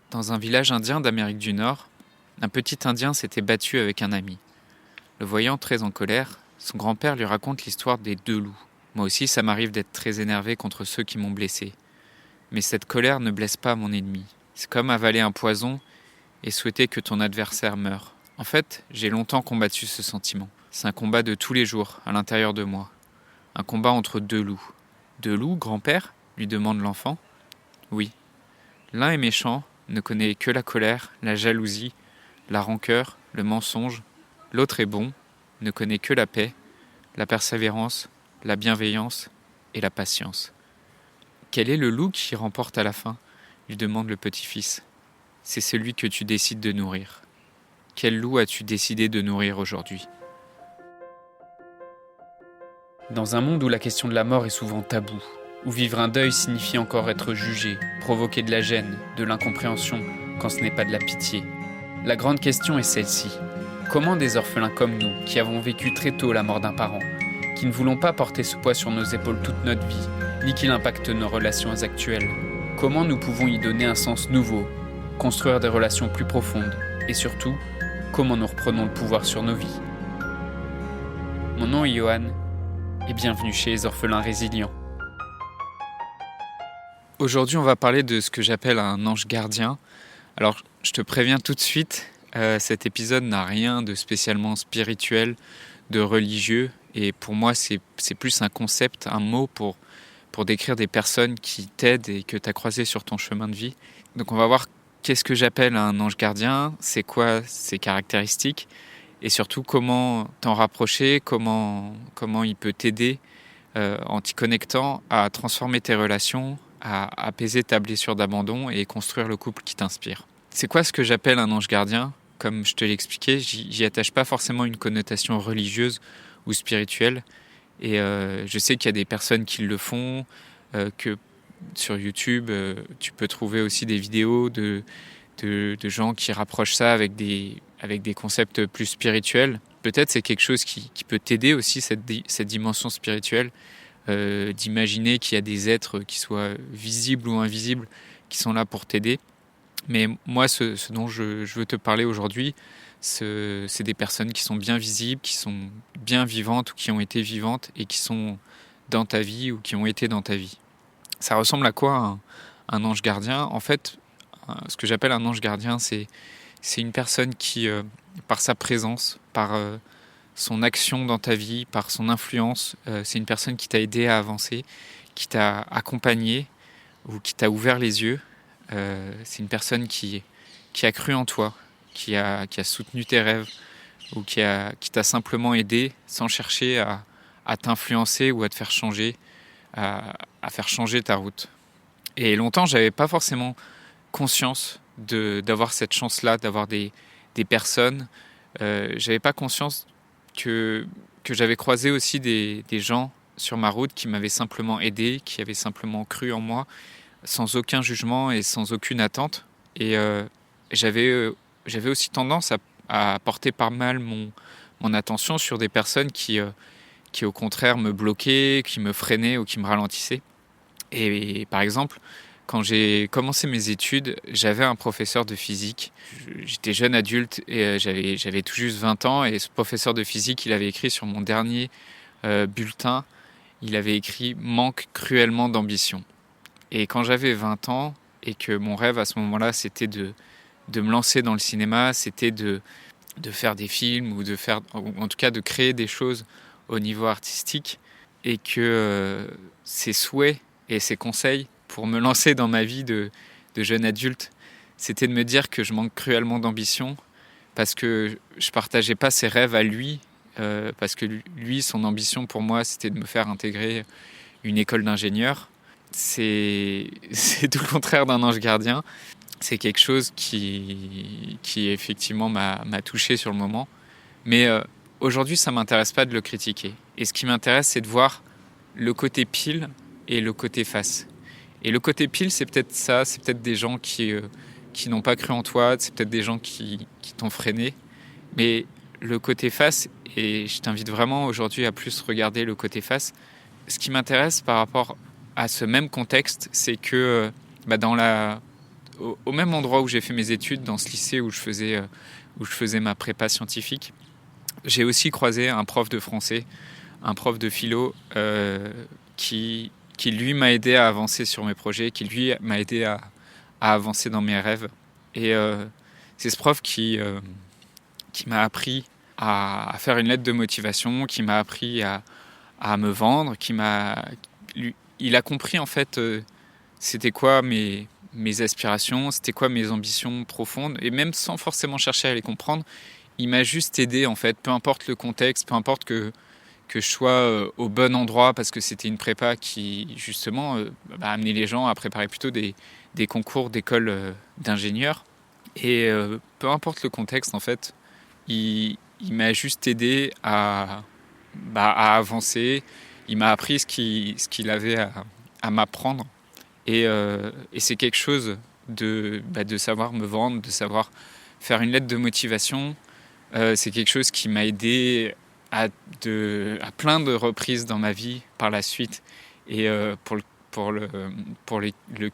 Dans un village indien d'Amérique du Nord, un petit Indien s'était battu avec un ami. Le voyant très en colère, son grand-père lui raconte l'histoire des deux loups. Moi aussi, ça m'arrive d'être très énervé contre ceux qui m'ont blessé. Mais cette colère ne blesse pas mon ennemi. C'est comme avaler un poison et souhaiter que ton adversaire meure. En fait, j'ai longtemps combattu ce sentiment. C'est un combat de tous les jours, à l'intérieur de moi. Un combat entre deux loups. Deux loups, grand-père ? Lui demande l'enfant. Oui. L'un est méchant, ne connaît que la colère, la jalousie, la rancœur, le mensonge. L'autre est bon, ne connaît que la paix, la persévérance, la bienveillance et la patience. Quel est le loup qui remporte à la fin ? Lui demande le petit-fils. C'est celui que tu décides de nourrir. Quel loup as-tu décidé de nourrir aujourd'hui ? Dans un monde où la question de la mort est souvent taboue, où vivre un deuil signifie encore être jugé, provoquer de la gêne, de l'incompréhension, quand ce n'est pas de la pitié, la grande question est celle-ci. Comment des orphelins comme nous, qui avons vécu très tôt la mort d'un parent, qui ne voulons pas porter ce poids sur nos épaules toute notre vie, ni qu'il impacte nos relations actuelles, comment nous pouvons y donner un sens nouveau, construire des relations plus profondes, et surtout, comment nous reprenons le pouvoir sur nos vies ? Mon nom est Johan, et bienvenue chez les orphelins résilients. Aujourd'hui, on va parler de ce que j'appelle un ange gardien. Alors, je te préviens tout de suite, cet épisode n'a rien de spécialement spirituel, de religieux, et pour moi, c'est plus un concept, un mot pour décrire des personnes qui t'aident et que tu as croisées sur ton chemin de vie. Donc, on va voir qu'est-ce que j'appelle un ange gardien, c'est quoi ses caractéristiques, et surtout comment t'en rapprocher, comment il peut t'aider en t'y connectant à transformer tes relations, à apaiser ta blessure d'abandon et construire le couple qui t'inspire. C'est quoi ce que j'appelle un ange gardien ? Comme je te l'ai expliqué, j'y attache pas forcément une connotation religieuse ou spirituelle. Et je sais qu'il y a des personnes qui le font, que sur YouTube, tu peux trouver aussi des vidéos de gens qui rapprochent ça avec des concepts plus spirituels. Peut-être c'est quelque chose qui peut t'aider aussi, cette dimension spirituelle, d'imaginer qu'il y a des êtres qui soient visibles ou invisibles, qui sont là pour t'aider. Mais moi, ce dont je veux te parler aujourd'hui, c'est des personnes qui sont bien visibles, qui sont bien vivantes ou qui ont été vivantes et qui sont dans ta vie ou qui ont été dans ta vie. Ça ressemble à quoi un ange gardien ? En fait, ce que j'appelle un ange gardien, c'est une personne qui, par sa présence, par son action dans ta vie, par son influence, c'est une personne qui t'a aidé à avancer, qui t'a accompagné ou qui t'a ouvert les yeux. C'est une personne qui a cru en toi, qui a soutenu tes rêves ou qui t'a simplement aidé sans chercher à t'influencer ou à te faire changer, à faire changer ta route. Et longtemps, j'avais pas forcément conscience d'avoir cette chance-là, d'avoir des personnes. J'avais pas conscience que j'avais croisé aussi des gens sur ma route qui m'avaient simplement aidé, qui avaient simplement cru en moi, sans aucun jugement et sans aucune attente. Et j'avais aussi tendance à porter pas mal mon attention sur des personnes qui au contraire me bloquaient, qui me freinaient ou qui me ralentissaient. Et par exemple, quand j'ai commencé mes études, j'avais un professeur de physique. J'étais jeune adulte et j'avais tout juste 20 ans. Et ce professeur de physique, il avait écrit sur mon dernier bulletin, il avait écrit « Manque cruellement d'ambition ». Et quand j'avais 20 ans et que mon rêve à ce moment-là, c'était de me lancer dans le cinéma, c'était de faire des films ou ou en tout cas de créer des choses au niveau artistique, et que ses souhaits et ses conseils pour me lancer dans ma vie de jeune adulte, c'était de me dire que je manque cruellement d'ambition parce que je partageais pas ses rêves à lui, parce que lui, son ambition pour moi, c'était de me faire intégrer une école d'ingénieur. C'est tout le contraire d'un ange gardien. C'est quelque chose qui effectivement m'a touché sur le moment. Mais aujourd'hui, ça m'intéresse pas de le critiquer. Et ce qui m'intéresse, c'est de voir le côté pile et le côté face. Et le côté pile, c'est peut-être ça, c'est peut-être des gens qui n'ont pas cru en toi, c'est peut-être des gens qui t'ont freiné. Mais le côté face, et je t'invite vraiment aujourd'hui à plus regarder le côté face, ce qui m'intéresse par rapport à ce même contexte, c'est que au même endroit où j'ai fait mes études, dans ce lycée où je faisais ma prépa scientifique, j'ai aussi croisé un prof de français, un prof de philo qui lui m'a aidé à avancer sur mes projets, qui lui m'a aidé à avancer dans mes rêves. Et c'est ce prof qui m'a appris à faire une lettre de motivation, qui m'a appris à me vendre, il a compris en fait c'était quoi mes aspirations, c'était quoi mes ambitions profondes, et même sans forcément chercher à les comprendre, il m'a juste aidé en fait, peu importe le contexte, peu importe que je sois au bon endroit, parce que c'était une prépa qui justement amenait les gens à préparer plutôt des concours d'école d'ingénieurs. Et peu importe le contexte en fait, il m'a juste aidé à avancer. Il m'a appris ce qu'il avait à m'apprendre. Et c'est quelque chose de savoir me vendre, de savoir faire une lettre de motivation. C'est quelque chose qui m'a aidé à plein de reprises dans ma vie par la suite. Et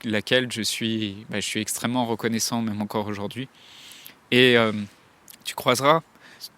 laquelle je suis extrêmement reconnaissant, même encore aujourd'hui. Et tu croiseras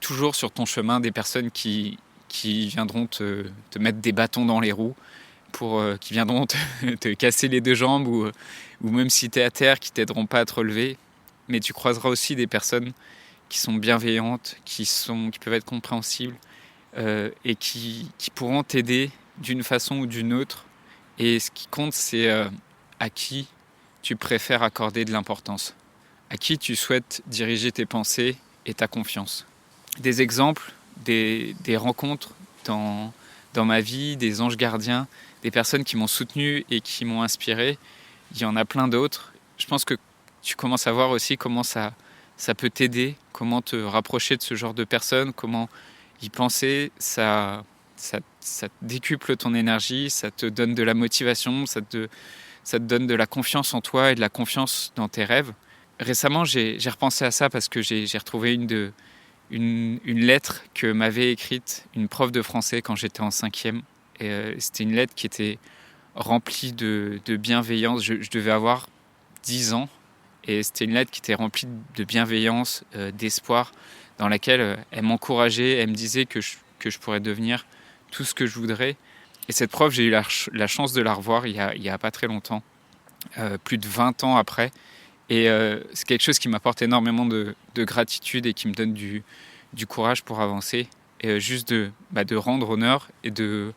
toujours sur ton chemin des personnes qui viendront te mettre des bâtons dans les roues, qui viendront te casser les deux jambes, ou même si tu es à terre, qui t'aideront pas à te relever. Mais tu croiseras aussi des personnes qui sont bienveillantes, qui peuvent être compréhensibles, et qui pourront t'aider d'une façon ou d'une autre. Et ce qui compte, c'est à qui tu préfères accorder de l'importance, à qui tu souhaites diriger tes pensées et ta confiance. Des exemples, des rencontres dans ma vie, des anges gardiens, des personnes qui m'ont soutenu et qui m'ont inspiré, il y en a plein d'autres. Je pense que tu commences à voir aussi comment ça peut t'aider, comment te rapprocher de ce genre de personnes, comment y penser, ça décuple ton énergie, ça te donne de la motivation, ça te donne de la confiance en toi et de la confiance dans tes rêves. Récemment, j'ai repensé à ça parce que j'ai retrouvé une lettre que m'avait écrite une prof de français quand j'étais en 5e. Et c'était une lettre qui était remplie de bienveillance. Je devais avoir 10 ans. Et c'était une lettre qui était remplie de bienveillance, d'espoir, dans laquelle elle m'encourageait, elle me disait que je pourrais devenir tout ce que je voudrais. Et cette prof, j'ai eu la chance de la revoir il y a pas très longtemps, plus de 20 ans après. Et c'est quelque chose qui m'apporte énormément de gratitude et qui me donne du courage pour avancer. Et juste de rendre honneur et de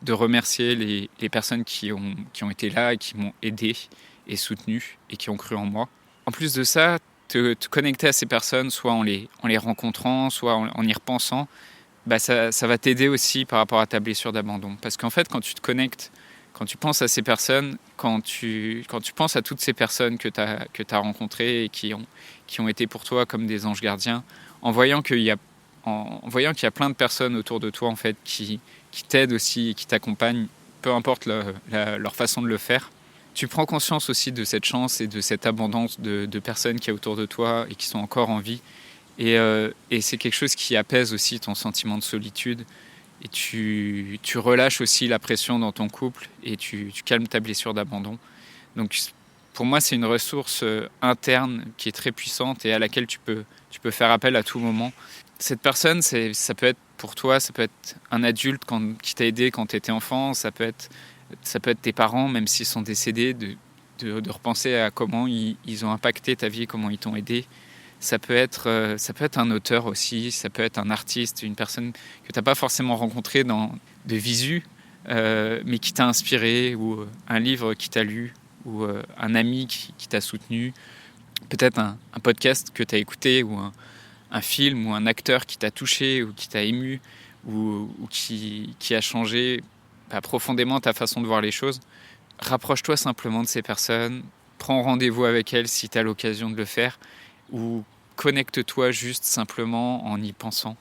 remercier les personnes qui ont été là et qui m'ont aidé et soutenu et qui ont cru en moi. En plus de ça, te connecter à ces personnes, soit en les rencontrant, soit en y repensant, ça va t'aider aussi par rapport à ta blessure d'abandon. Parce qu'en fait, quand tu te connectes, quand tu penses à ces personnes, quand tu penses à toutes ces personnes que tu as rencontrées et qui ont été pour toi comme des anges gardiens, en voyant qu'il y a plein de personnes autour de toi en fait, qui t'aident aussi et qui t'accompagnent, peu importe leur façon de le faire, tu prends conscience aussi de cette chance et de cette abondance de personnes qui y a autour de toi et qui sont encore en vie. Et c'est quelque chose qui apaise aussi ton sentiment de solitude. Et tu relâches aussi la pression dans ton couple et tu calmes ta blessure d'abandon. Donc pour moi, c'est une ressource interne qui est très puissante et à laquelle tu peux faire appel à tout moment. Cette personne, ça peut être pour toi, ça peut être un adulte qui t'a aidé quand tu étais enfant, ça peut être tes parents, même s'ils sont décédés, de repenser à comment ils ont impacté ta vie, comment ils t'ont aidé. Ça peut être un auteur aussi, ça peut être un artiste, une personne que tu n'as pas forcément rencontrée de visu, mais qui t'a inspiré, ou un livre qui t'a lu, ou un ami qui t'a soutenu. Peut-être un podcast que tu as écouté, ou un film, ou un acteur qui t'a touché, ou qui t'a ému, ou qui a changé profondément ta façon de voir les choses. Rapproche-toi simplement de ces personnes, prends rendez-vous avec elles si tu as l'occasion de le faire, ou connecte-toi juste simplement en y pensant.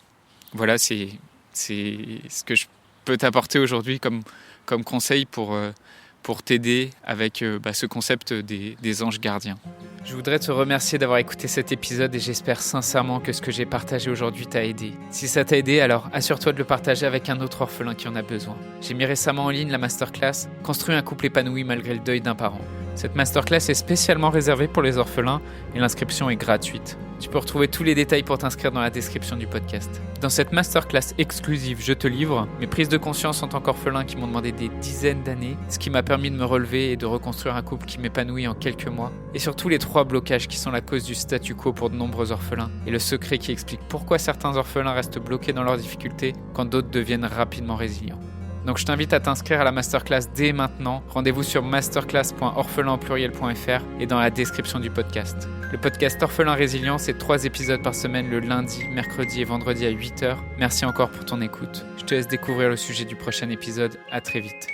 Voilà, c'est ce que je peux t'apporter aujourd'hui comme conseil pour t'aider avec ce concept des anges gardiens. Je voudrais te remercier d'avoir écouté cet épisode et j'espère sincèrement que ce que j'ai partagé aujourd'hui t'a aidé. Si ça t'a aidé, alors assure-toi de le partager avec un autre orphelin qui en a besoin. J'ai mis récemment en ligne la masterclass « Construire un couple épanoui malgré le deuil d'un parent ». Cette masterclass est spécialement réservée pour les orphelins et l'inscription est gratuite. Tu peux retrouver tous les détails pour t'inscrire dans la description du podcast. Dans cette masterclass exclusive Je te livre, mes prises de conscience en tant qu'orphelin qui m'ont demandé des dizaines d'années, ce qui m'a permis de me relever et de reconstruire un couple qui m'épanouit en quelques mois, et surtout les 3 blocages qui sont la cause du statu quo pour de nombreux orphelins, et le secret qui explique pourquoi certains orphelins restent bloqués dans leurs difficultés quand d'autres deviennent rapidement résilients. Donc je t'invite à t'inscrire à la masterclass dès maintenant. Rendez-vous sur masterclass.orphelin.fr et dans la description du podcast. Le podcast Orphelin Résilient, c'est 3 épisodes par semaine le lundi, mercredi et vendredi à 8h. Merci encore pour ton écoute. Je te laisse découvrir le sujet du prochain épisode. À très vite.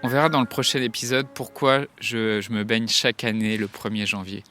On verra dans le prochain épisode pourquoi je me baigne chaque année le 1er janvier.